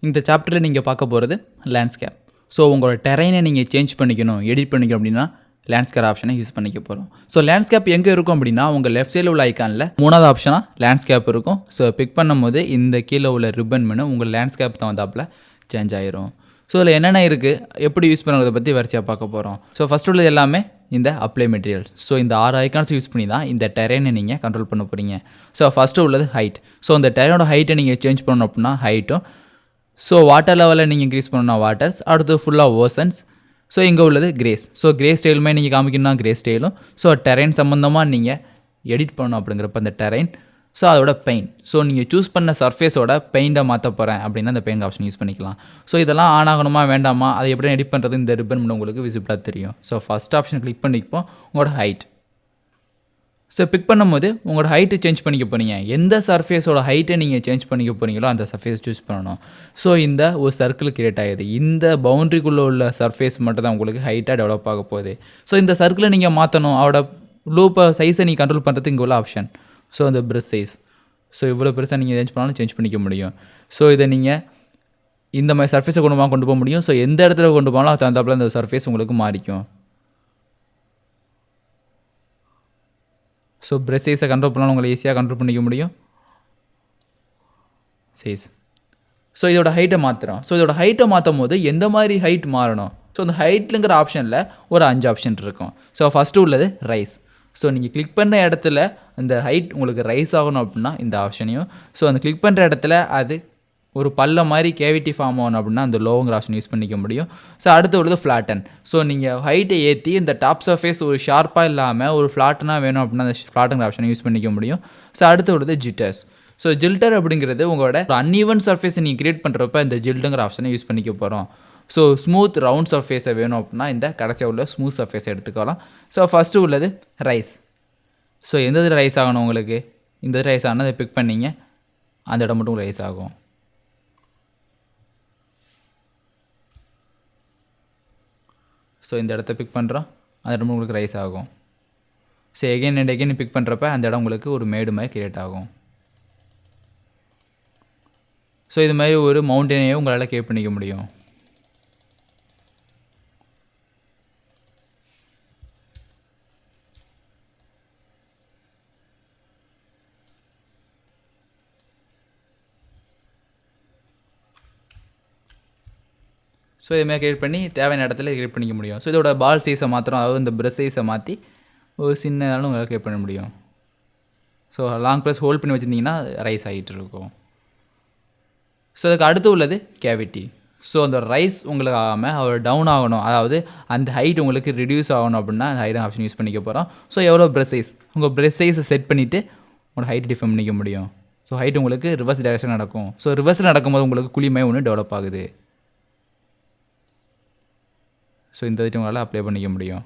இந்த சாப்டரில் நீங்கள் பார்க்க போகிறது லேண்ட்ஸ்கேப். ஸோ உங்களோட டெரைனை நீங்கள் சேஞ்ச் பண்ணிக்கணும், எடிட் பண்ணிக்கணும் அப்படின்னா லேண்ட்ஸ்கேப் ஆப்ஷனை யூஸ் பண்ணிக்க போகிறோம். ஸோ லேண்ட்ஸ்கேப் எங்கே இருக்கும் அப்படின்னா உங்கள் லெஃப்ட் சைடில் உள்ள ஐக்கானில் 3வது ஆப்ஷனாக லேண்ட்ஸ்கேப் இருக்கும். ஸோ பிக் பண்ணும்போது இந்த கீழே உள்ள ரிப்பன் மெனு உங்கள் லேண்ட்ஸ்கேப் தகுந்தாப்பில் சேஞ்ச் ஆயிரும். ஸோ இதில் என்னென்ன இருக்குது, எப்படி யூஸ் பண்ணுறதை பற்றி வரிசையாக பார்க்க போகிறோம். ஸோ ஃபஸ்ட் உள்ளது எல்லாமே இந்த அப்ளை மெட்டீரியல்ஸ். ஸோ இந்த 6 ஐக்கான்ஸ் யூஸ் பண்ணி தான் இந்த டெரைனை நீங்கள் கண்ட்ரோல் பண்ண போகிறீங்க. ஸோ ஃபஸ்ட்டு உள்ளது ஹைட். ஸோ இந்த டெரைனோட ஹைட்டை நீங்கள் சேஞ்ச் பண்ணணும் அப்படின்னா ஹைட்டும், ஸோ வாட்டர் லெவலில் நீங்கள் இன்க்ரீஸ் பண்ணணும்னா வாட்டர்ஸ், அடுத்து ஃபுல்லாக ஓசன்ஸ். ஸோ இங்கே உள்ளது கிரேஸ். ஸோ கிரே ஸ்டைலுமே நீங்கள் காமிக்கணும்னா கிரே ஸ்டைலும். ஸோ டெரைன் சம்மந்தமாக நீங்கள் எடிட் பண்ணணும் அப்படிங்கிறப்ப அந்த டெரைன். ஸோ அதோட பெயிண்ட். ஸோ நீங்கள் சூஸ் பண்ண சர்ஃபேஸோட பெயிண்டை மாற்ற போகிறேன் அப்படின்னா அந்த பெயிண்ட் ஆப்ஷன் யூஸ் பண்ணிக்கலாம். ஸோ இதெல்லாம் ஆன் ஆகணுமா வேண்டாமா, அதை எப்படி எடிட் பண்ணுறது இந்த ரிப்பன் உங்களுக்கு விசிபிளாக தெரியும். ஸோ ஃபஸ்ட் ஆப்ஷன் கிளிக் பண்ணிப்போம் உங்களோட ஹைட். ஸோ பிக் பண்ணும்போது உங்களோட ஹைட்டு சேஞ்ச் பண்ணிக்க போகிறீங்க. எந்த சர்ஃபேஸோட ஹைட்டை நீங்கள் சேஞ்ச் பண்ணிக்க போகிறீங்களோ அந்த சர்ஃபேஸ் சூஸ் பண்ணணும். ஸோ இந்த ஒரு சர்க்கிள் கிரியேட் ஆகுது. இந்த பவுண்ட்ரிக்குள்ளே உள்ள சர்ஃபேஸ் மட்டும் தான் உங்களுக்கு ஹைட்டாக டெவலப் ஆக போகுது. ஸோ இந்த சர்க்கிளை நீங்கள் மாற்றணும், அவரோட லூப்பை சைஸை நீங்கள் கண்ட்ரோல் பண்ணுறது இங்கே உள்ள ஆப்ஷன். ஸோ அந்த ப்ரெஷ் சைஸ். ஸோ இவ்வளோ பெருசாக நீங்கள் சேஞ்ச் பண்ணாலும் சேஞ்ச் பண்ணிக்க முடியும். ஸோ இதை நீங்கள் இந்த மாதிரி சர்ஃபேஸை கொண்டு போக முடியும். ஸோ எந்த இடத்துல கொண்டு போனாலும் அது தகுந்தாப்பில் அந்த சர்ஃபேஸ் உங்களுக்கு மாறிக்கும். ஸோ ப்ரெஷ் சைஸை கண்ட்ரோல் பண்ணாலும் உங்களை ஈஸியாக கண்ட்ரோல் பண்ணிக்க முடியும். சைஸ். ஸோ இதோட ஹைட்டை மாற்றுறோம். ஸோ இதோட ஹைட்டை மாற்றும் போது எந்த மாதிரி ஹைட் மாறணும். ஸோ அந்த ஹைட்லுங்கிற ஆப்ஷனில் ஒரு 5 ஆப்ஷன் இருக்கும். ஸோ ஃபஸ்ட்டு உள்ளது ரைஸ். ஸோ நீங்கள் கிளிக் பண்ண இடத்துல அந்த ஹைட் உங்களுக்கு ரைஸ் ஆகணும் அப்படின்னா இந்த ஆப்ஷனையும், ஸோ அந்த கிளிக் பண்ணுற இடத்துல அது ஒரு பல்ல மாதிரி கேவிட்டி ஃபார்ம் ஆகணும் அப்படின்னா அந்த லோங்கிற ஆப்ஷன் யூஸ் பண்ணிக்க முடியும். ஸோ அடுத்து உள்ளது ஃப்ளாட்டன். ஸோ நீங்கள் ஹைட்டை ஏற்றி இந்த டாப் சர்ஃபேஸ் ஒரு ஷார்ப்பாக இல்லாமல் ஒரு ஃப்ளாட்டனாக வேணும் அப்படின்னா அந்த ஃப்ளாட்டுங்கிற ஆப்ஷனை யூஸ் பண்ணிக்க முடியும். ஸோ அடுத்து உள்ளது ஜிட்டர்ஸ். ஸோ ஜில்டர் அப்படிங்கிறது உங்களோட அன்ஈவன் சர்ஃபேஸை நீங்கள் கிரியேட் பண்ணுறப்ப இந்த ஜில்டுங்கிற ஆப்ஷனை யூஸ் பண்ணிக்க போகிறோம். ஸோ ஸ்மூத் ரவுண்ட் சர்ஃபேஸை வேணும் அப்படின்னா இந்த கடைசியாக உள்ள ஸ்மூத் சர்ஃபேஸை எடுத்துக்கலாம். ஸோ ஃபஸ்ட்டு உள்ளது ரைஸ். ஸோ எந்த இதில் ரைஸ் ஆகணும் உங்களுக்கு, இந்த ரைஸ் ஆனால் அதை பிக் பண்ணிங்க அந்த இடம் மட்டும் ரைஸ் ஆகும். ஸோ இந்த இடத்த பிக் பண்ணுறோம், அந்த இடம் உங்களுக்கு ரைஸ் ஆகும். So again and again pick பண்ணுறப்ப அந்த இடம் உங்களுக்கு ஒரு மேடு மாதிரி கிரியேட் ஆகும். ஸோ இது மாதிரி ஒரு மவுண்டனையும் உங்களால் கிரியேட் பண்ணிக்க முடியும். ஸோ இதுமாதிரி கிரியேட் பண்ணி தேவையான இடத்துல கிரியேட் பண்ணிக்க முடியும். ஸோ இதோட பால் சைஸை மாத்திரம், அதாவது இந்த ப்ரெஷ் சைஸை மாற்றி ஒரு சின்னதாலும் உங்களால் கிரியேட் பண்ண முடியும். ஸோ லாங் ப்ரெஸ் ஹோல்ட் பண்ணி வச்சுருந்தீங்கன்னா ரைஸ் ஆகிட்டு இருக்கும். ஸோ அதுக்கு அடுத்து உள்ளது கேவிட்டி. ஸோ அந்த ரைஸ் உங்களுக்கு ஆகாமல் அவர் டவுன் ஆகணும், அதாவது அந்த ஹைட் உங்களுக்கு ரிடியூஸ் ஆகணும் அப்படின்னா அந்த ஹைட் ஆப்ஷன் யூஸ் பண்ணிக்க போகிறோம். ஸோ எவ்வளோ ப்ரெஷ் சைஸ், உங்கள் ப்ரெஷ் சைஸை செட் பண்ணிவிட்டு உங்களோட ஹைட் டிஃபைன் பண்ணிக்க முடியும். ஸோ ஹைட் உங்களுக்கு ரிவர்ஸ் டைரக்ஷன் நடக்கும். ஸோ ரிவர்ஸில் நடக்கும்போது உங்களுக்கு குழிமை ஒன்று டெவலப் ஆகுது. ஸோ இந்த இதுக்கு உங்களால் அப்ளை பண்ணிக்க முடியும்.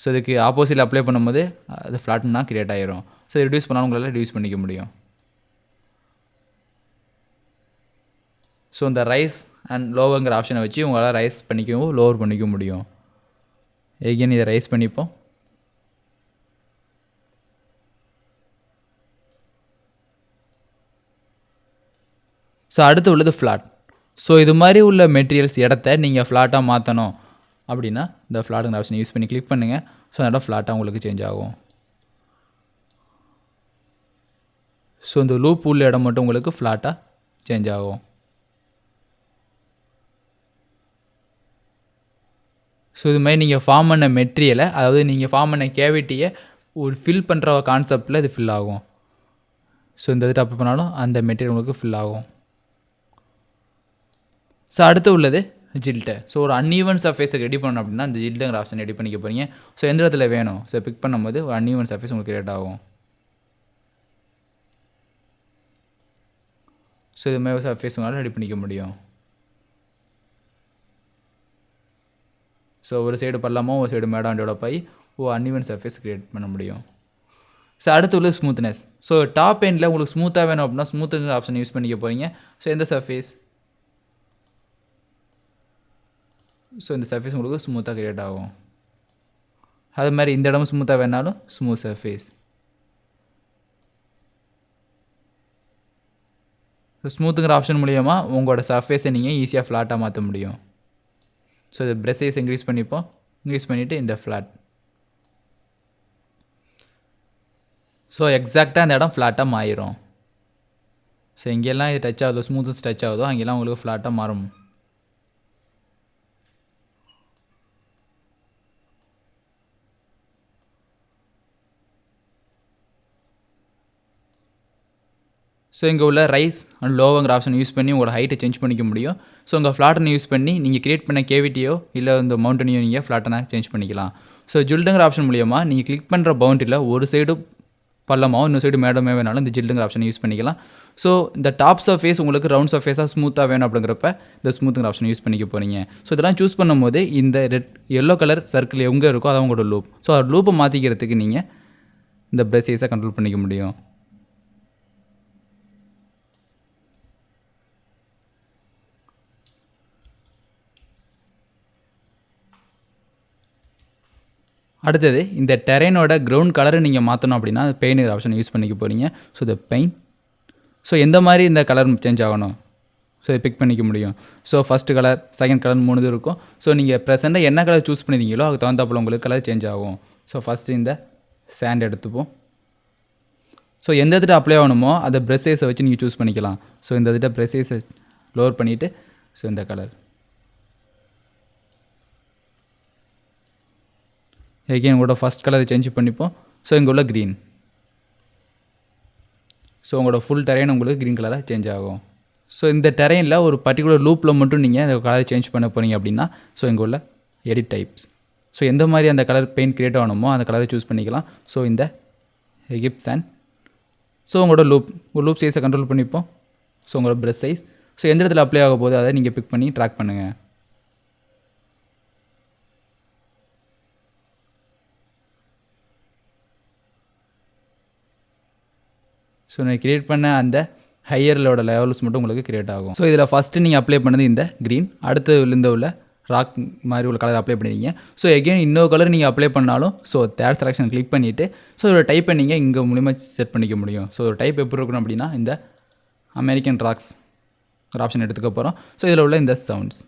ஸோ இதுக்கு ஆப்போசிட்டில் அப்ளை பண்ணும்போது அது ஃப்ளாட்னா கிரியேட் ஆகிரும். ஸோ ரிடியூஸ் பண்ணாலும் உங்களால் ரிடியூஸ் பண்ணிக்க முடியும். ஸோ இந்த ரைஸ் அண்ட் லோவருங்கிற ஆப்ஷனை வச்சு உங்களால் ரைஸ் பண்ணிக்கவும் லோவர் பண்ணிக்க முடியும். எகைன் இதை ரைஸ் பண்ணிப்போம். ஸோ அடுத்து உள்ளது ஃப்ளாட். ஸோ இது மாதிரி உள்ள மெட்டீரியல்ஸ் இடத்த நீங்கள் ஃப்ளாட்டாக மாற்றணும் அப்படின்னா இந்த ஃப்ளாட்டுங்கிற ஆப்ஷனை யூஸ் பண்ணி கிளிக் பண்ணுங்கள். ஸோ அந்த இடம் ஃப்ளாட்டாக உங்களுக்கு சேஞ்ச் ஆகும். ஸோ இந்த லூப் உள்ள இடம் மட்டும் உங்களுக்கு ஃப்ளாட்டாக சேஞ்ச் ஆகும். ஸோ இது மாதிரி நீங்கள் ஃபார்ம் பண்ண மெட்டீரியலை, அதாவது நீங்கள் ஃபார்ம் பண்ண கேவிட்டியை ஒரு ஃபில் பண்ணுற கான்செப்டில் இது ஃபில் ஆகும். ஸோ இந்த இது அப்ளை பண்ணாலும் அந்த மெட்டீரியல் உங்களுக்கு ஃபில் ஆகும். ஸோ அடுத்து உள்ளது ஜில்டர். ஸோ ஒரு அன்ஈவன் சர்ஃபேஸை ரெடி பண்ணணும் அப்படின்னா அந்த ஜில்டுங்கிற ஆப்ஷன் ரெடி பண்ணிக்க போகிறீங்க. ஸோ எந்த இடத்துல வேணும், ஸோ பிக் பண்ணும்போது ஒரு அன்ஈவன் சர்ஃபேஸ் உங்களுக்கு கிரியேட் ஆகும். ஸோ இது மாதிரி சர்ஃபேஸ் உங்களால் ரெடி பண்ணிக்க முடியும். ஸோ ஒரு சைடு பல்லாமல் ஒரு சைடு மேடாக டெவலப் ஆகி ஒரு அன்ஈவன் சர்ஃபேஸ் கிரியேட் பண்ண முடியும். ஸோ அடுத்து உள்ள ஸ்மூத்னஸ். ஸோ டாப் எண்டில் உங்களுக்கு ஸ்மூத்தாக வேணும் அப்படின்னா ஸ்மூத்துங்கிற ஆப்ஷன் யூஸ் பண்ணிக்க போகிறீங்க. ஸோ எந்த சர்ஃபேஸ், ஸோ இந்த சர்ஃபேஸ் உங்களுக்கு ஸ்மூத்தாக கிரியேட் ஆகும். அது மாதிரி இந்த இடமும் ஸ்மூத்தாக வேணாலும் ஸ்மூத் சர்ஃபேஸ். ஸ்மூத்துங்கிற ஆப்ஷன் மூலிமா உங்களோட சர்ஃபேஸை நீங்கள் ஈஸியாக ஃப்ளாட்டாக மாற்ற முடியும். ஸோ இது ப்ரஷ் சைஸ் இன்க்ரீஸ் பண்ணிப்போம். இன்க்ரீஸ் பண்ணிவிட்டு இந்த ஃப்ளாட். ஸோ எக்ஸாக்டாக அந்த இடம் ஃப்ளாட்டாக மாறிடும். ஸோ எங்கெல்லாம் இது டச் ஆகுதோ, ஸ்மூத்தஸ் டச் ஆகுதோ அங்கெல்லாம் உங்களுக்கு ஃப்ளாட்டாக மாறும். ஸோ இங்கே உள்ள ரைஸ் அண்ட் லோவங்கிற ஆப்ஷன் யூஸ் பண்ணி உங்களோட ஹைட்டை சேஞ்ச் பண்ணிக்க முடியும். ஸோ உங்கள் ஃப்ளாட்டனை யூஸ் பண்ணி நீங்கள் கிரியேட் பண்ண கேவிட்டியோ இல்லை இந்த மவுண்டனையோ நீங்கள் ஃப்ளாட்டனை சேஞ்ச் பண்ணிக்கலாம். ஸோ ஜில்டுங்கிற ஆப்ஷன் மூலிமா நீங்கள் கிளிக் பண்ணுற பவுண்டரியில் ஒரு சைடு பள்ளமாகவும் இன்னொரு சைடு மேடமே வேணாலும் இந்த ஜில்டுங்கிற ஆப்ஷனை யூஸ் பண்ணிக்கலாம். ஸோ இந்த டாப் சர்ஃபேஸ் உங்களுக்கு ரவுண்ட் சர்ஃபேஸாக ஸ்மூத்தாக வேணும் அப்படிங்கிறப்ப இந்த ஸ்மூத்துங்கிற ஆப்ஷன் யூஸ் பண்ணிக்க போகிறீங்க. ஸோ இதெல்லாம் சூஸ் பண்ணும்போது இந்த எல்லோ கலர் சர்க்கிள் எங்கே இருக்கோ அதான் உங்களோட லூப். ஸோ அது லூப்பை மாற்றிக்கிறதுக்கு நீங்கள் இந்த ப்ரஷ் சைஸை கண்ட்ரோல் பண்ணிக்க முடியும். அடுத்தது இந்த டெரெயினோட கிரவுண்ட் கலரை நீங்கள் மாற்றணும் அப்படின்னா அது பெயிண்ட் ஆப்ஷன் யூஸ் பண்ணிக்க போகிறீங்க. ஸோ இந்த பெயிண்ட், ஸோ எந்த மாதிரி இந்த கலர் சேஞ்ச் ஆகணும் ஸோ இதை பிக் பண்ணிக்க முடியும். So first colour, second colour 3 இது இருக்கும். ஸோ நீங்கள் ப்ரெசென்ட்டாக என்ன கலர் சூஸ் பண்ணிருக்கீங்களோ அதுக்கு தகுந்தாப்பில் உங்களுக்கு கலர் சேஞ்ச் ஆகும். ஸோ ஃபஸ்ட்டு இந்த சாண்ட் எடுத்துப்போம். ஸோ எந்த இடத்துல அப்ளை ஆகணுமோ அதை ப்ரஷ் சைஸை வச்சு நீங்கள் சூஸ் பண்ணிக்கலாம். ஸோ இந்த இடத்துல ப்ரஷ் சைஸை லோவர் பண்ணிவிட்டு ஸோ இந்த கலர் எகெயின் உங்களோட ஃபஸ்ட் கலரை சேஞ்ச் பண்ணிப்போம். ஸோ இங்கே உள்ள க்ரீன், ஸோ உங்களோட ஃபுல் டெரெயின் உங்களுக்கு க்ரீன் கலராக சேஞ்ச் ஆகும். ஸோ இந்த டெரெயினில் ஒரு பர்டிகுலர் லூப்பில் மட்டும் நீங்கள் அந்த கலரை சேஞ்ச் பண்ண போகிறீங்க அப்படின்னா ஸோ இங்கே உள்ள எடிட் டைப்ஸ், ஸோ எந்த மாதிரி அந்த கலர் பெயிண்ட் க்ரியேட் ஆகணுமோ அந்த கலரை சூஸ் பண்ணிக்கலாம். ஸோ இந்த எகிப்ஸ் அண்ட் ஸோ உங்களோட லூப் சைஸை கண்ட்ரோல் பண்ணிப்போம். ஸோ உங்களோட ப்ரஷ் சைஸ், ஸோ எந்த இடத்துல அப்ளை ஆக போகுது அதை நீங்கள் பிக் பண்ணி ட்ராக் பண்ணுங்கள். ஸோ நான் க்ரியேட் பண்ண அந்த ஹையரோட லெவல்ஸ் மட்டும் உங்களுக்கு க்ரியேட் ஆகும். ஸோ இதில் ஃபஸ்ட்டு நீங்கள் அப்ளை பண்ணது இந்த க்ரீன், அடுத்து இந்த உள்ள ராக் மாதிரி உள்ள கலர் அப்ளை பண்ணிடுங்க. ஸோ எகெயின் இன்னொரு கலர் நீங்கள் அப்ளை பண்ணாலும் ஸோ தேர்ட் செலெக்ஷன் கிளிக் பண்ணிவிட்டு ஸோ இதோட டைப்பை நீங்கள் இங்கே மூலிமா செட் பண்ணிக்க முடியும். ஸோ ஒரு டைப் எப்படி இருக்கணும் அப்படின்னா இந்த அமெரிக்கன் ராக்ஸ் ஒரு ஆப்ஷன் எடுத்துக்க போகிறோம். ஸோ இதில் உள்ள இந்த சவுண்ட்ஸ்,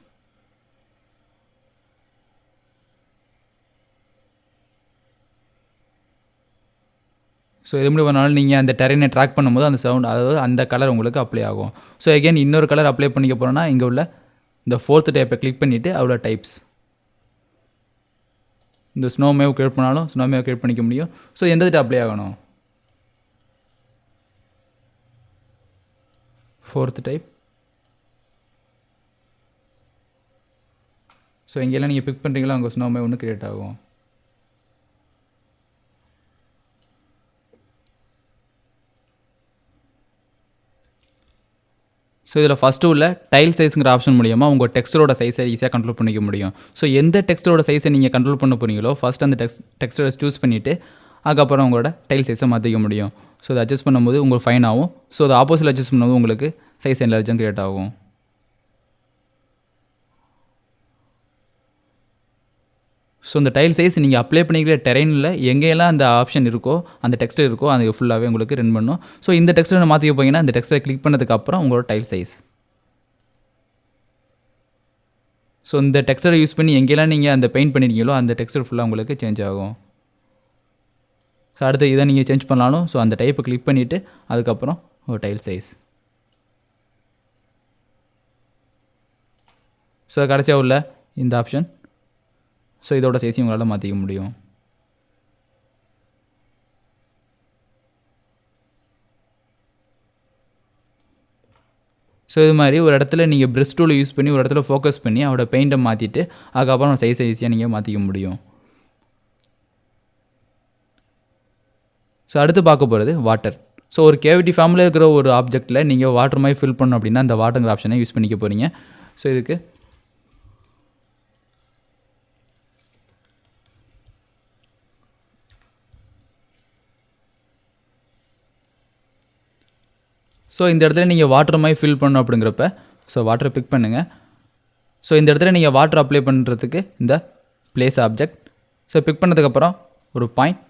ஸோ இது எப்படி பண்ணாலும் நீங்கள் அந்த டெரெயினை ட்ராக் பண்ணும்போது அந்த சவுண்ட் அதாவது அந்த கலர் உங்களுக்கு அப்ளை ஆகும். ஸோ எகெயின் இன்னொரு கலர் அப்ளை பண்ணிக்க போகிறோன்னா இங்கே உள்ள இந்த 4th டைப்பை கிளிக் பண்ணிவிட்டு அவ்வளோ டைப்ஸ் இந்த ஸ்னோமேவ் க்ரியேட் பண்ணாலும் ஸ்னோமேவ் க்ரியேட் பண்ணிக்க முடியும். ஸோ எந்த டைப் அப்ளை ஆகணும் 4th டைப். ஸோ இங்கெல்லாம் நீங்கள் பிக் பண்ணுறீங்களோ அங்கே ஸ்னோமேவ் ஒன்று க்ரியேட் ஆகும். ஸோ இதில் ஃபஸ்ட்டு உள்ள டைல் சைஸுங்கிற ஆப்ஷன் மூலியமாக உங்கள் டெக்ஸ்டரோட சைஸை ஈஸியாக கண்ட்ரோல் பண்ணிக்க முடியும். ஸோ எந்த டெக்ஸ்டரோட சைஸை நீங்கள் கண்ட்ரோல் பண்ண போகிறீங்களோ ஃபஸ்ட் அந்த டெக்ஸ்டரை சூஸ் பண்ணிவிட்டு அதுக்கப்புறம் உங்களோட டைல் சைஸை மாற்றிக்க முடியும். ஸோ அதை அட்ஜஸ்ட் பண்ணும்போது உங்களுக்கு ஃபைன் ஆகும். ஸோ அது ஆப்போசிட் அட்ஜஸ்ட் பண்ணும்போது உங்களுக்கு சைஸ் என்லார்ஜும் க்ரியேட் ஆகும். ஸோ இந்த டைல் சைஸ் நீங்கள் அப்ளை பண்ணிக்கிற டெரெயினில் எங்கெல்லாம் அந்த ஆப்ஷன் இருக்கோ அந்த டெக்ஸ்ட் இருக்கோ அது ஃபுல்லாகவே உங்களுக்கு ரன் பண்ணும். ஸோ இந்த டெக்ஸ்ட்டை மாற்றிக்க போனீங்கன்னா இந்த டெக்ஸ்ட்டை கிளிக் பண்ணதுக்கப்புறம் உங்களோட டைல் சைஸ், ஸோ இந்த டெக்ஸ்ட்டை யூஸ் பண்ணி எங்கெல்லாம் நீங்கள் அந்த பெயிண்ட் பண்ணிருக்கீங்களோ அந்த டெக்ஸ்ட் ஃபுல்லாக உங்களுக்கு சேஞ்ச் ஆகும். ஸோ அடுத்து இதை நீங்கள் சேஞ்ச் பண்ணாலும் ஸோ அந்த டைப்பை கிளிக் பண்ணிவிட்டு அதுக்கப்புறம் ஒரு டைல் சைஸ், ஸோ கடைசியாக உள்ள இந்த ஆப்ஷன், ஸோ இதோட சைஸையும் உங்களால் மாற்றிக்க முடியும். ஸோ இது மாதிரி ஒரு இடத்துல நீங்கள் ப்ரஷ் டூலை யூஸ் பண்ணி ஒரு இடத்துல ஃபோக்கஸ் பண்ணி அவரோட பெயிண்ட்டை மாற்றிட்டு அதுக்கப்புறம் சைஸை ஈஸியாக நீங்கள் மாற்றிக்க முடியும். ஸோ அடுத்து பார்க்க போகிறது வாட்டர். ஸோ ஒரு கேவிட்டி ஃபார்மில் இருக்கிற ஒரு ஆப்ஜெக்ட்டில் நீங்கள் வாட்டர் மாதிரி ஃபில் பண்ணணும் அப்படின்னா அந்த வாட்டருங்கிற ஆப்ஷனை யூஸ் பண்ணிக்க போகிறீங்க. ஸோ இதுக்கு ஸோ இந்த இடத்துல நீங்கள் வாட்டர் மாதிரி ஃபில் பண்ணணும் அப்படிங்கிறப்ப ஸோ வாட்டரை பிக் பண்ணுங்கள். ஸோ இந்த இடத்துல நீங்கள் வாட்டர் அப்ளை பண்ணுறதுக்கு இந்த பிளேஸ் ஆப்ஜெக்ட், ஸோ பிக் பண்ணதுக்கப்புறம் ஒரு பாயிண்ட்,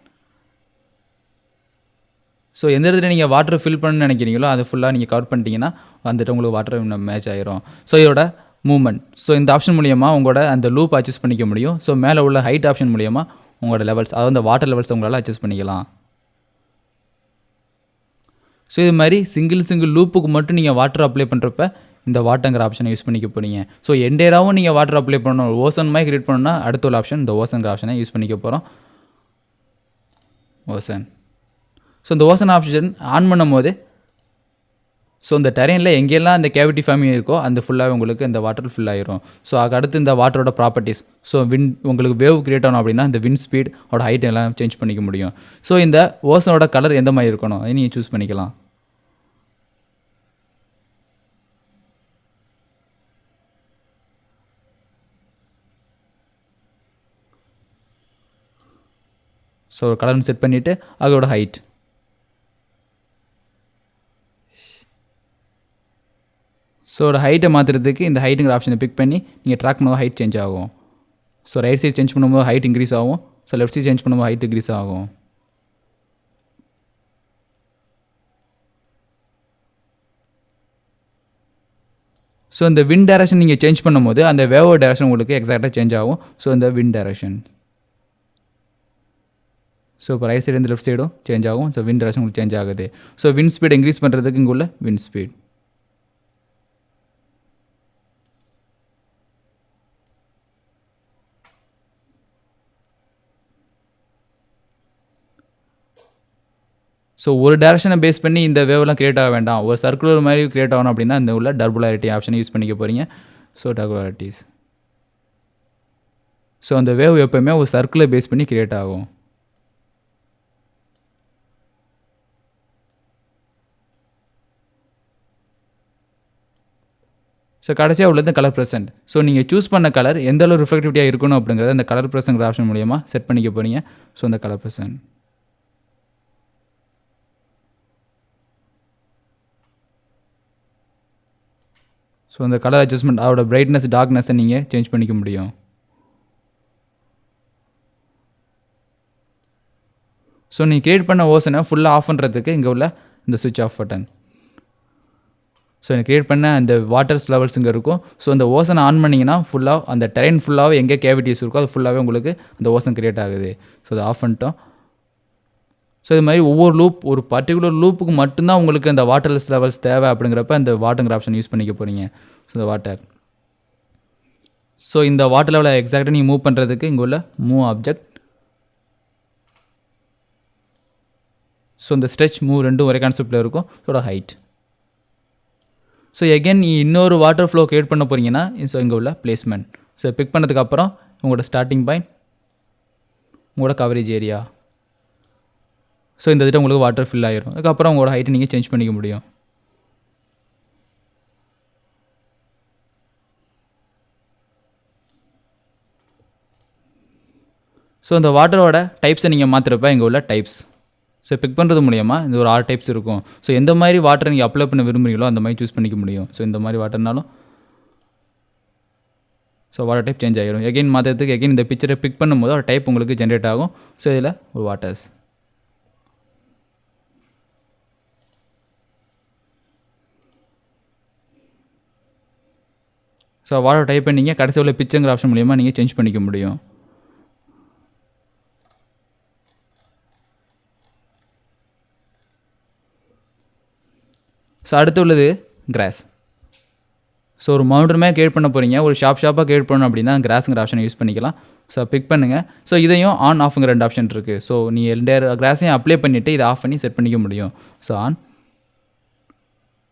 ஸோ எந்த இடத்துல நீங்கள் வாட்டர் ஃபில் பண்ணணும்னு நினைக்கிறீங்களோ அதை ஃபுல்லாக நீங்கள் கவர் பண்ணிட்டீங்கன்னா வந்துட்டு உங்களுக்கு வாட்டர் மேட்ச் ஆயிரும். ஸோ இதோட மூவ்மெண்ட், ஸோ இந்த ஆப்ஷன் மூலிமா உங்களோட அந்த லூப் அட்ஜஸ்ட் பண்ணிக்க முடியும். ஸோ மேலே உள்ள ஹைட் ஆப்ஷன் மூலிமா உங்களோட லெவல்ஸ், அதாவது அந்த வாட்டர் லெவல்ஸ் உங்களால் அட்ஜஸ்ட் பண்ணிக்கலாம். ஸோ இது மாதிரி சிங்கிள் லூப்புக்கு மட்டும் நீங்கள் வாட்டர் அப்ளை பண்ணுறப்ப இந்த வாட்டங்கிற ஆப்ஷனை யூஸ் பண்ணிக்க போகிறீங்க. ஸோ எண்டேராகவும் நீங்கள் வாட்டர் அப்ளை பண்ணணும், ஓசன் மாதிரி கிரியேட் பண்ணணும்னா அடுத்த ஒரு ஆப்ஷன் இந்த ஓசன்கிற ஆப்ஷனை யூஸ் பண்ணிக்க போகிறோம். ஓசன். ஸோ இந்த ஓசன் ஆப்ஷன் ஆன் பண்ணும் போது ஸோ இந்த டெரெயினில் எங்கெல்லாம் அந்த கேவிட்டி ஃபார்மிங் இருக்கோ அந்த ஃபுல்லாகவே உங்களுக்கு இந்த வாட்டர் ஃபில் ஆயிரும். ஸோ அதுக்கு அடுத்து இந்த வாட்டரோட ப்ராப்பர்ட்டிஸ், ஸோ உங்களுக்கு வேவ் கிரியேட் ஆகணும் அப்படின்னா இந்த விண்ட் ஸ்பீட் அதோட ஹைட் எல்லாம் சேஞ்ச் பண்ணிக்க முடியும். ஸோ இந்த ஓசனோட கலர் எந்த மாதிரி இருக்கணும் அதை நீங்கள் சூஸ் பண்ணிக்கலாம். ஸோ ஒரு கலர் செட் பண்ணிவிட்டு அதோட ஹைட், ஸோ ஒரு ஹைட்டை மாற்றுறதுக்கு இந்த ஹைட்டுங்கிற ஆப்ஷனை பிக் பண்ணி நீங்கள் ட்ராக் பண்ணும்போது ஹைட் சேஞ்ச் ஆகும். ஸோ ரைட் சைட் சேஞ்ச் பண்ணும்போது ஹைட் இன்க்ரீஸ் ஆகும், ஸோ லெஃப்ட் சைட் சேஞ்ச் பண்ணும்போது ஹைட் டிக்ரீஸ் ஆகும். ஸோ இந்த விண்ட் டைரக்ஷன் நீங்கள் சேஞ்ச் பண்ணும்போது அந்த வேவ் டைரக்ஷன் உங்களுக்கு எக்ஸாக்டாக சேஞ்ச் ஆகும். ஸோ இந்த விண்ட் டைரக்ஷன், ஸோ இப்போ ரைட் சைடு இந்த லெஃப்ட் சைடும் சேஞ்ச் ஆகும். ஸோ விண்ட் டைரக்ஷன் உங்களுக்கு சேஞ்ச் ஆகுது. ஸோ விண்ட் ஸ்பீட் இன்க்ரீஸ் பண்ணுறதுக்கு இங்கே உள்ள விண்ட் ஸ்பீட், ஸோ ஒரு டேரக்ஷனை பேஸ் பண்ணி இந்த வேவ்லாம் கிரியேட் ஆக வேண்டாம், ஒரு சர்க்குலர் மாதிரி கிரியேட் ஆகணும் அப்படின்னா இந்த உள்ள டர்புலாரிட்டி ஆப்ஷனை யூஸ் பண்ணிக்க போகிறீங்க. ஸோ டர்புலாரிட்டிஸ், ஸோ அந்த வேவ் எப்போயுமே ஒரு சர்க்கிளை பேஸ் பண்ணி கிரியேட் ஆகும். ஸோ கடைசியாக உள்ளது கலர் ப்ரெசென்ட். ஸோ நீங்கள் சூஸ் பண்ண கலர் எந்த அளவு ரிஃப்ளெக்டிவிட்டியாக இருக்கணும் அப்படிங்கிறத அந்த கலர் ப்ரெசென்ட் ஆப்ஷன் மூலியமாக செட் பண்ணிக்க போகிறீங்க. ஸோ அந்த கலர் ப்ரெசென்ட், ஸோ அந்த கலர் அட்ஜஸ்ட்மெண்ட் அதோட பிரைட்னஸ் டார்க்னஸை நீங்கள் சேஞ்ச் பண்ணிக்க முடியும். ஸோ நீங்கள் கிரியேட் பண்ண ஓசனை ஃபுல்லாக ஆஃப் பண்ணுறதுக்கு இங்கே உள்ள இந்த சுவிட்ச் ஆஃப் பட்டன், ஸோ எனக்கு கிரியேட் பண்ண அந்த வாட்டர்ஸ் லெவல்ஸ் இங்கே இருக்கும். ஸோ அந்த ஓசனை ஆன் பண்ணிங்கன்னா ஃபுல்லாக அந்த டெரெயின் ஃபுல்லாகவே எங்கே கேவிட்டிஸ் இருக்கோ அது ஃபுல்லாகவே உங்களுக்கு அந்த ஓசன் கிரியேட் ஆகுது. ஸோ அதை ஆஃப் பண்ணிட்டோம். ஸோ இது மாதிரி ஒவ்வொரு லூப், ஒரு பர்டிகுலர் லூப்புக்கு மட்டும்தான் உங்களுக்கு அந்த வாட்டர்லெஸ் லெவல்ஸ் தேவை அப்படிங்கிறப்ப அந்த வாட்டருங்கிற ஆப்ஷன் யூஸ் பண்ணிக்க போகிறீங்க. ஸோ இந்த வாட்டர், ஸோ இந்த வாட்டர் லெவலை எக்ஸாக்டாக நீங்கள் மூவ் பண்ணுறதுக்கு இங்கே உள்ள மூவ் ஆப்ஜெக்ட், ஸோ இந்த ஸ்ட்ரெச் மூவ் ரெண்டும் ஒரே கான்செப்டில் இருக்கும். இதோட ஹைட், ஸோ எகெயின் இன்னொரு வாட்டர் ஃப்ளோ கிரியேட் பண்ண போகிறீங்கன்னா ஸோ இங்கே உள்ள பிளேஸ்மெண்ட், ஸோ பிக் பண்ணதுக்கப்புறம் உங்களோட ஸ்டார்டிங் பாயிண்ட், உங்களோட கவரேஜ் ஏரியா, ஸோ இந்த திட்டம் உங்களுக்கு வாட்டர் ஃபில் ஆகிரும். அதுக்கப்புறம் உங்களோட ஹைட்டை நீங்கள் சேஞ்ச் பண்ணிக்க முடியும். ஸோ இந்த வாட்டரோட டைப்ஸை நீங்கள் மாற்றுறப்ப இங்கே உள்ள டைப்ஸ், ஸோ பிக் பண்ணுறது மூலிமா இந்த ஒரு 6 டைப்ஸ் இருக்கும். ஸோ எந்த மாதிரி வாட்டர் நீங்கள் அப்ளை பண்ண விரும்புகிறீங்களோ அந்த மாதிரி சூஸ் பண்ணிக்க முடியும். ஸோ இந்த மாதிரி வாட்டர்னாலும் ஸோ வாட்டர் டைப் சேஞ்ச் ஆகிரும். எகைன் மாற்றுறதுக்கு எகைன் இந்த பிக்சரை பிக் பண்ணும்போது ஒரு டைப் உங்களுக்கு ஜென்ரேட் ஆகும். ஸோ இதில் ஒரு வாட்டர்ஸ், ஸோ வாட்டர் டைப் பண்ணி நீங்கள் கடைசி உள்ள பிக்சருங்கிற ஆப்ஷன் மூலிமா நீங்கள் சேஞ்ச் பண்ணிக்க முடியும். ஸோ அடுத்து உள்ளது கிராஸ். ஸோ ஒரு மவுண்டனுமே கிரியேட் பண்ண போகிறீங்க, ஒரு ஷாப்பாக கிரியேட் பண்ணணும் அப்படின்னா கிராஸுங்கிற ஆப்ஷனை யூஸ் பண்ணிக்கலாம். ஸோ பிக் பண்ணுங்கள். ஸோ இதையும் ஆன் ஆஃப்ங்கிற 2 ஆப்ஷன் இருக்குது. ஸோ நீ எந்த கிராஸையும் அப்ளை பண்ணிவிட்டு இதை ஆஃப் பண்ணி செட் பண்ணிக்க முடியும். So on,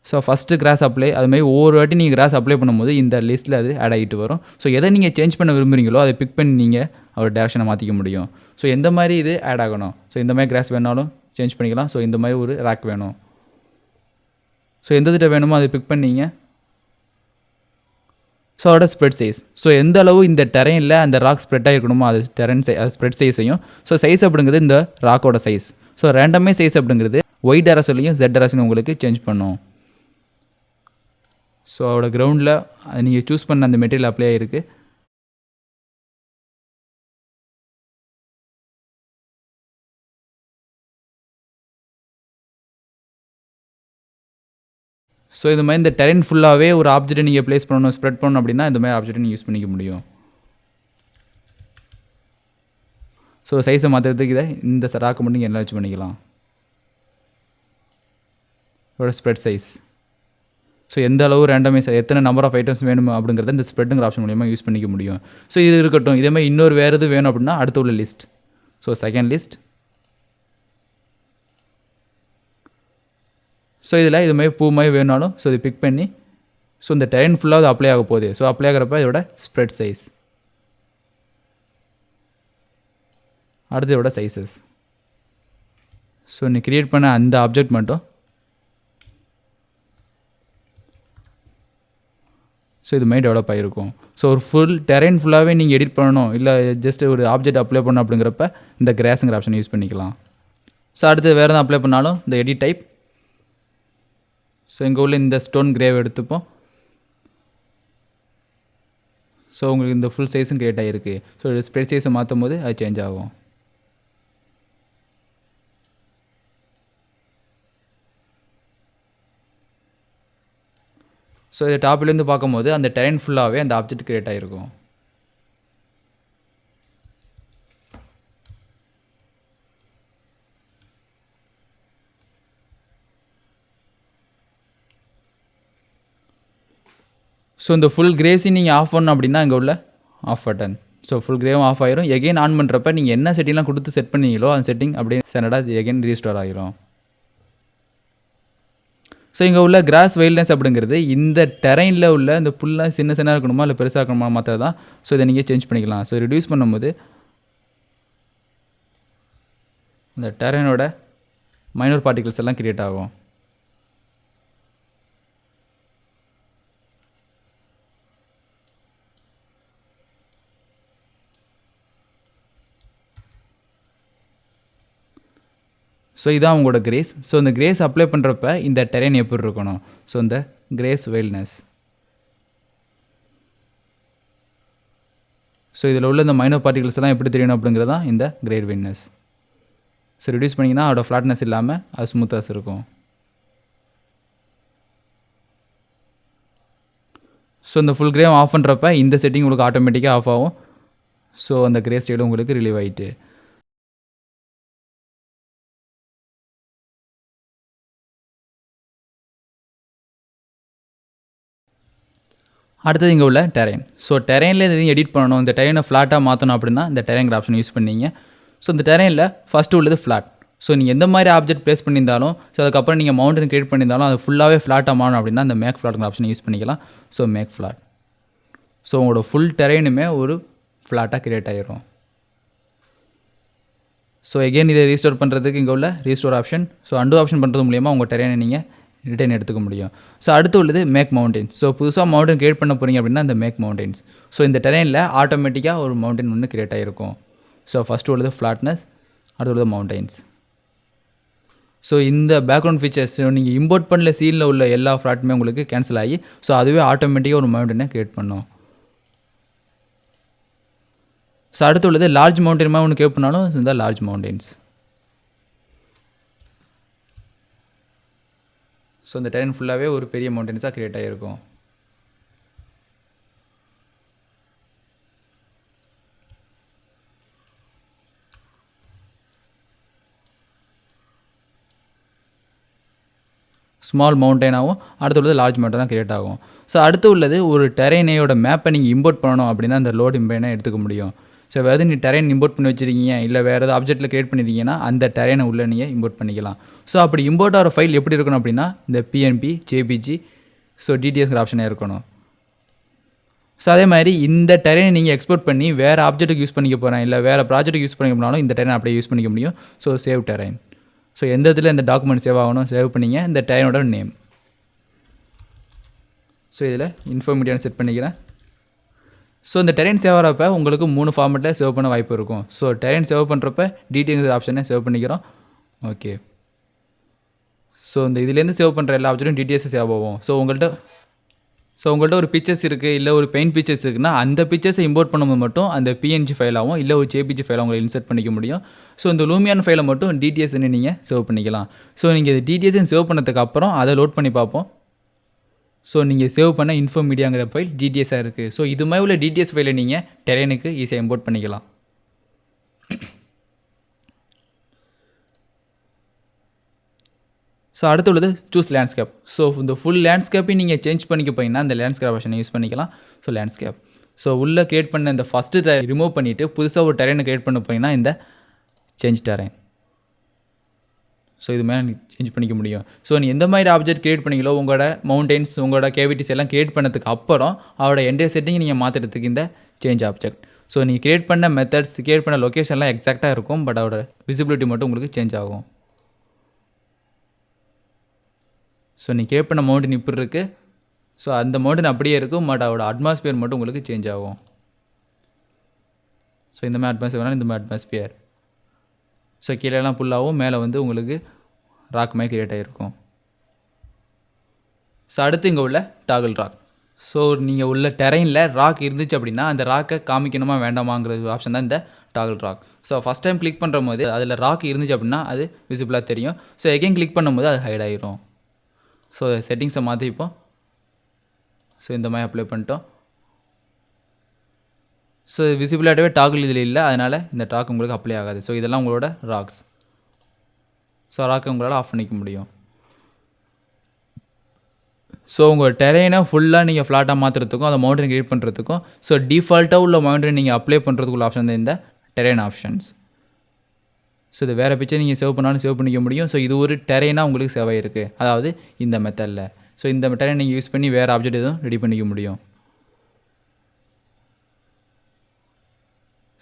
so first cross apply, அதுமாதிரி ஒவ்வொரு வாட்டி நீங்கள் கிராஸ் அப்ளை பண்ணும்போது இந்த லிஸ்ட்டில் அது ஆட் ஆகிட்டு வரும். ஸோ எதை நீங்கள் சேஞ்ச் பண்ண விரும்புகிறீங்களோ அதை பிக் பண்ணி நீங்கள் ஒரு டேரக்ஷனை மாற்றிக்க முடியும். ஸோ எந்த மாதிரி இது ஆட் ஆகணும், ஸோ இந்த மாதிரி கிராஸ் வேணாலும் சேஞ்ச் பண்ணிக்கலாம். ஸோ இந்த மாதிரி ஒரு ரேக் வேணும், ஸோ எந்த திட்ட வேணுமோ அதை பிக் பண்ணிங்க. ஸோ அதோட ஸ்ப்ரெட் சைஸ், ஸோ எந்த அளவு இந்த டெரெயினில் அந்த ராக் ஸ்ப்ரெட் ஆகிருக்கணுமோ அது டெரெயின் ஸ்ப்ரெட் சைஸையும், ஸோ சைஸ் அப்படிங்கிறது இந்த ராக்கோட சைஸ். ஸோ ரேண்டமே சைஸ் அப்படிங்கிறது ஒய் டேரக்ஷன்லையும் Z டேரக்ஷன் உங்களுக்கு சேஞ்ச் பண்ணும். ஸோ அதோட கிரவுண்டில் நீங்கள் சூஸ் பண்ண அந்த மெட்டீரியல் அப்ளை ஆகிருக்கு. ஸோ இது மாதிரி இந்த டெரெயின் ஃபுல்லாகவே ஒரு ஆப்ஜெக்ட்டை நீங்கள் ப்ளேஸ் பண்ணணும், ஸ்ப்ரெட் பண்ணணும் அப்படின்னா இந்த மாதிரி ஆப்ஜெக்ட்டை நீங்கள் யூஸ் பண்ணிக்க முடியும். ஸோ சைஸை மாற்றுறதுக்கு இதை இந்த ராக்கை மட்டும் நீங்கள் எல்லாம் வச்சு பண்ணிக்கலாம். இதோட ஸ்ப்ரெட் சைஸ். ஸோ எந்த அளவு ரேண்டமைஸ் எத்தனை நம்பர் ஆஃப் ஐட்டம்ஸ் வேணும் அப்படிங்கிறத இந்த ஸ்ப்ரெட்டுங்கிற ஆப்ஷன் மூலியமாக யூஸ் பண்ணிக்க முடியும். ஸோ இது இருக்கட்டும். இதேமாதிரி இன்னொரு வேறு எது வேணும் அப்படின்னா அடுத்து உள்ள list. So second list. So இதில் இது மாதிரி பூ மாதிரி வேணாலும் ஸோ இது பிக் பண்ணி ஸோ இந்த டெரெயின் ஃபுல்லாக அது அப்ளை ஆக போகுது. ஸோ அப்ளை ஆகிறப்ப இதோட ஸ்ப்ரெட் சைஸ், அடுத்து இதோட சைஸஸ். ஸோ நீ க்ரியேட் பண்ண அந்த ஆப்ஜெக்ட் மட்டும் ஸோ இது மாதிரி டெவலப் ஆகிருக்கும். ஸோ ஒரு ஃபுல் டெரெயின் ஃபுல்லாகவே நீங்கள் எடிட் பண்ணணும், இல்லை ஜஸ்ட் ஒரு ஆப்ஜெக்ட் அப்ளை பண்ணணும் அப்படிங்கிறப்ப இந்த கிராஸுங்கிற ஆப்ஷன் யூஸ் பண்ணிக்கலாம். ஸோ அடுத்து வேறு எதாவது அப்ளை பண்ணாலும் இந்த எடிட் டைப். ஸோ இங்கே உள்ள இந்த ஸ்டோன் கிரேவ் எடுத்துப்போம். ஸோ உங்களுக்கு இந்த ஃபுல் சைஸும் க்ரியேட் ஆகிருக்கு. ஸோ ஸ்ப்ரெட் சைஸை மாற்றும் போது அது சேஞ்ச் ஆகும். ஸோ இது டாப்லேருந்து பார்க்கும்போது அந்த டெரெயின் ஃபுல்லாகவே அந்த ஆப்ஜெக்ட் க்ரியேட் ஆகிருக்கும். ஸோ இந்த ஃபுல் கிரேஸையும் நீங்கள் ஆஃப் பண்ணணும் அப்படின்னா இங்கே உள்ள ஆஃப் பட்டன். ஸோ ஃபுல் கிரேவும் ஆஃப் ஆயிரும். எகெயின் ஆன் பண்ணுறப்ப நீங்கள் என்ன செட்டிங்லாம் கொடுத்து செட் பண்ணீங்களோ அந்த செட்டிங் அப்படியே ஸ்டாண்டர்டாக எகெயின் ரீஸ்டோர் ஆகிரும். ஸோ இங்கே உள்ள கிராஸ் வைல்ட்னஸ் அப்படிங்கிறது இந்த டெரெயினில் உள்ள இந்த புல்லாம் சின்ன சின்ன இருக்கணுமா இல்லை பெருசாக இருக்கணுமா மாற்ற தான். ஸோ இதை நீங்கள் சேஞ்ச் பண்ணிக்கலாம். ஸோ ரிடியூஸ் பண்ணும்போது இந்த டெரெயினோட மைனர் பார்ட்டிகல்ஸ் எல்லாம் க்ரியேட் ஆகும். ஸோ இதான் உங்களோட கிரேஸ். ஸோ இந்த கிரேஸ் அப்ளை பண்ணுறப்ப இந்த டெரெயின் எப்படி இருக்கணும். ஸோ இந்த கிரேஸ் வைல்ட்னஸ். ஸோ இதில் உள்ள இந்த மைனர் பார்ட்டிகல்ஸ் எல்லாம் எப்படி தெரியணும் அப்படிங்கிறதான் இந்த கிரேட் வைல்ட்னஸ். ஸோ ரிடியூஸ் பண்ணிங்கன்னா அதோட ஃப்ளாட்னஸ் இல்லாமல் அது ஸ்மூத்தாக இருக்கும். ஸோ இந்த ஃபுல் கிரேவ் ஆஃப் பண்ணுறப்ப இந்த செட்டிங் உங்களுக்கு ஆட்டோமேட்டிக்காக ஆஃப் ஆகும். ஸோ அந்த கிரே ஸ்டேடும் உங்களுக்கு ரிலீவ் ஆகிட்டு. அடுத்தது இங்கே உள்ள டெரெயின். ஸோ டெரெயினில் எதையும் எடிட் பண்ணணும், இந்த டெரெயினை ஃப்ளாட்டாக மாற்றணும் அப்படின்னா இந்த டெரெயின்கிற ஆப்ஷன் யூஸ் பண்ணிங்க. ஸோ இந்த டெரெயினில் ஃபஸ்ட்டு உள்ளது ஃப்ளாட். ஸோ நீங்கள் எந்த மாதிரி ஆப்ஜெக்ட் ப்ளேஸ் பண்ணியிருந்தாலும் ஸோ அதுக்கப்புறம் நீங்கள் மவுண்டன் க்ரியேட் பண்ணியிருந்தாலும் அது ஃபுல்லாகவே ஃப்ளாட்டாக மாறணும் அப்படின்னா இந்த மேக் ஃப்ளாட்ங்கிற ஆப்ஷன் யூஸ் பண்ணிக்கலாம். So make flat. ஸோ உங்களோட ஃபுல் டெரெயினுமே ஒரு ஃப்ளாட்டாக க்ரியேட் ஆகிரும். ஸோ எகெயின் இதை ரீஸ்டோர் பண்ணுறதுக்கு இங்கே உள்ள restore option. So and option பண்ணுறது மூலிமா உங்கள் டெரெயினை நீங்கள் ரிட்டன் எடுத்துக்க முடியும். ஸோ அடுத்து உள்ளது மேக் மவுண்டன்ஸ். ஸோ புதுசாக மவுண்டன் க்ரியேட் பண்ண போகிறீங்க அப்படின்னா இந்த மேக் மவுண்டன்ஸ். ஸோ இந்த டெரெயினில் ஆட்டோமேட்டிக்காக ஒரு மவுண்டன் ஒன்று க்ரியேட் ஆகிருக்கும். ஸோ ஃபஸ்ட்டு உள்ளது ஃப்ளாட்னஸ், அடுத்து உள்ளது மவுண்டன்ஸ். ஸோ இந்த பேக்ரவுண்ட் ஃபீச்சர்ஸ் நீங்கள் இம்போர்ட் பண்ணல சீனில் உள்ள எல்லா ஃப்ளாட்டுமே உங்களுக்கு கேன்சல் ஆகி ஸோ அதுவே ஆட்டோமேட்டிக்காக ஒரு மவுண்டனை க்ரியேட் பண்ணும். ஸோ அடுத்து உள்ளது லார்ஜ் மவுண்டன் மாதிரி ஒன்று க்ரியேட் பண்ணாலும் இந்த லார்ஜ் மவுண்டன்ஸ். ஸோ இந்த டெரெயின் ஃபுல்லாகவே ஒரு பெரிய மவுண்டன்ஸாக க்ரியேட் ஆகிருக்கும். ஸ்மால் மவுண்டனாகவும் அடுத்து உள்ளது லார்ஜ் மவுண்டனாக க்ரியேட் ஆகும். ஸோ அடுத்து உள்ளது ஒரு டெரெயினோட மேப்பை நீங்கள் இம்போர்ட் பண்ணணும் அப்படின்னா அந்த லோட் இம்பைனை எடுத்துக்க முடியும். ஸோ வேறு நீ டெரெயின் இம்போர்ட் பண்ணி வச்சுருக்கீங்க இல்லை வேறு ஏதாவது ஆப்ஜெக்ட்டில் க்ரியேட் பண்ணியிருக்கீங்கன்னா அந்த டெரெயினை உள்ளே நீங்கள் இம்போர்ட் பண்ணிக்கலாம். ஸோ அப்படி இம்போர்ட் ஆகிற ஃபைல் எப்படி இருக்கணும் அப்படின்னா இந்த பிஎன்பி, ஜேபிஜி, ஸோ டிடிஎஸ்ங்கிற ஆப்ஷனாக இருக்கணும். ஸோ அதே மாதிரி இந்த டெரெயினை நீங்கள் எக்ஸ்போர்ட் பண்ணி வேறு ஆப்ஜெக்ட்டுக்கு யூஸ் பண்ணிக்க போகிறேன் இல்லை வேறு ப்ராஜெக்ட்டுக்கு யூஸ் பண்ணிக்க போனாலும் இந்த டெரெயின் அப்படியே யூஸ் பண்ணிக்க முடியும். So save terrain. ஸோ எந்த இதில் இந்த டாக்குமெண்ட் சேவ் ஆகணும் சேவ் பண்ணிங்க இந்த டெரெயினோட நேம். ஸோ இதில் இன்ஃபர்மேட்டிவான செட் பண்ணிக்கிறேன். ஸோ இந்த டெரெயின் சேவ் ஆகிறப்ப உங்களுக்கு 3 ஃபார்மெட்டில் சேவ் பண்ண வாய்ப்பு இருக்கும். ஸோ டெரெயின் சேவ் பண்ணுறப்ப டிடிஎஸ் ஆப்ஷனை சேவ் பண்ணிக்கிறோம். ஓகே. ஸோ இந்த இதுலேருந்து சேவ் பண்ணுற எல்லா ஆப்ஷனும் டிடிஎஸ் சேவ் ஆகும். ஸோ உங்கள்கிட்ட ஒரு பிக்சர்ஸ் இருக்குது இல்லை ஒரு பெயிண்ட் பிக்சர்ஸ் இருக்குன்னா அந்த பிக்சர்ஸை இம்போர்ட் பண்ணும்போது மட்டும் அந்த பிஎன்ஜி ஃபைலாகவும் இல்லை ஒரு ஜேபிஜி ஃபைலாக உங்களை இன்சர்ட் பண்ணிக்க முடியும். ஸோ இந்த லூமியான் ஃபைலை மட்டும் டிடிஎஸ்ன்னு நீங்கள் சேவ் பண்ணிக்கலாம். ஸோ நீங்கள் இது டிடிஎஸ்ன்னு சேவ் பண்ணதுக்கு அப்புறம் அதை லோட் பண்ணி பார்ப்போம். ஸோ நீங்கள் சேவ் பண்ண இன்ஃபோ மீடியாங்கிற ஃபைல் டிடிஎஸ்ஸாக இருக்குது. ஸோ இது மாதிரி உள்ள டிடிஎஸ் ஃபைலை நீங்கள் டெரைனுக்கு ஈஸியாக இம்போர்ட் பண்ணிக்கலாம். ஸோ அடுத்து உள்ளது சூஸ் லேண்ட்ஸ்கேப். ஸோ இந்த ஃபுல் லேண்ட்ஸ்கேப்பையும் நீங்கள் சேஞ்ச் பண்ணிக்க போனீங்கன்னா இந்த லேண்ட்ஸ்கேப் ஆப்ஷனை யூஸ் பண்ணிக்கலாம். ஸோ லேண்ட்ஸ்கேப் ஸோ உள்ளே க்ரியேட் பண்ண இந்த ஃபஸ்ட்டு ரிமூவ் பண்ணிவிட்டு புதுசாக ஒரு டெரைனை க்ரியேட் பண்ண போனீங்கன்னா இந்த சேஞ்ச் டெரைன். ஸோ இது மேலே சேஞ்ச் பண்ணிக்க முடியும். ஸோ நீ எந்த மாதிரி ஆப்ஜெக்ட் க்ரியேட் பண்ணிங்களோ உங்களோட மவுண்டெயின்ஸ் உங்களோட கேவிட்டிஸ் எல்லாம் க்ரியேட் பண்ணதுக்கு அப்புறம் அவரோட என்டையர் செட்டிங் நீங்கள் மாற்றுறதுக்கு இந்த சேஞ்ச் ஆப்ஜெக்ட். ஸோ நீங்கள் க்ரியேட் பண்ண மெத்தட்ஸ் க்ரியேட் பண்ண லொக்கேஷன்லாம் எக்ஸாக்டாக இருக்கும். பட் அவரோட விசிபிலிட்டி மட்டும் உங்களுக்கு சேஞ்ச் ஆகும். ஸோ நீ க்ரியேட் பண்ண மவுண்டன் இப்படி இருக்குது. ஸோ அந்த மவுண்டன் அப்படியே இருக்கும். பட் அவரோட அட்மாஸ்பியர் மட்டும் உங்களுக்கு சேஞ்ச் ஆகும். ஸோ இந்த மாதிரி அட்மாஸ்பியர் வேணால் இந்த மாதிரி அட்மாஸ்பியர். ஸோ கீழெல்லாம் ஃபுல்லாகவும் மேலே வந்து உங்களுக்கு ராக் மாதிரி கிரியேட் ஆகிருக்கும். ஸோ அடுத்து இங்கே உள்ள டாகிள் ராக். ஸோ நீங்கள் உள்ள டெரைனில் ராக் இருந்துச்சு அப்படின்னா அந்த ராக்கை காமிக்கணுமா வேண்டாமாங்கிறது ஆப்ஷன் தான் இந்த toggle rock. So first time click பண்ணுற போது அதில் ராக் இருந்துச்சு அப்படின்னா அது விசிபிளாக தெரியும். ஸோ எகைன் கிளிக் பண்ணும்போது அது ஹைட் ஆகிரும். ஸோ செட்டிங்ஸை மாற்றிப்போம். ஸோ இந்த மாதிரி அப்ளை பண்ணிட்டோம். ஸோ விசிபிளாகவே டாகிள் இதில் இல்லை. அதனால் இந்த டாக் உங்களுக்கு அப்ளை ஆகாது. ஸோ இதெல்லாம் உங்களோட ராக்ஸ். ஸோ ராக்கை உங்களால் ஆஃப் பண்ணிக்க முடியும். ஸோ உங்கள் டெரைனை ஃபுல்லாக நீங்கள் ஃப்ளாட்டாக மாற்றுறதுக்கும் அதை மவுண்டன் க்ரியேட் பண்ணுறதுக்கும் ஸோ டிஃபால்ட்டாக உள்ள மவுண்டன் நீங்கள் அப்ளை பண்ணுறதுக்குள்ள ஆப்ஷன் தான் இந்த டெரைன் ஆப்ஷன்ஸ். ஸோ இது வேறு பிக்சர் நீங்கள் சேவ் பண்ணாலும் சேவ் பண்ணிக்க முடியும். ஸோ இது ஒரு டெரைனாக உங்களுக்கு சேவ் ஆகிருக்கு. அதாவது இந்த மெத்தடில் ஸோ இந்த டெரைன் நீங்கள் யூஸ் பண்ணி வேறு ஆப்ஜெக்ட் எதுவும் ரெடி பண்ணிக்க முடியும்.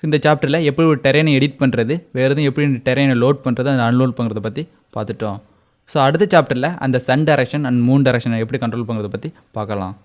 இந்த சாப்டரில் எப்படி ஒரு டெரைனை எடிட் பண்ணுறது, வேறு எதுவும் எப்படி டெரைனை லோட் பண்ணுறது, அதை அன்லோட் பண்ணுறதை பற்றி பார்த்துட்டோம். ஸோ அடுத்த சாப்டரில் அந்த சன் டைரக்ஷன் அண்ட் மூன் டைரக்ஷனை எப்படி கண்ட்ரோல் பண்ணுறதை பற்றி பார்க்கலாம்.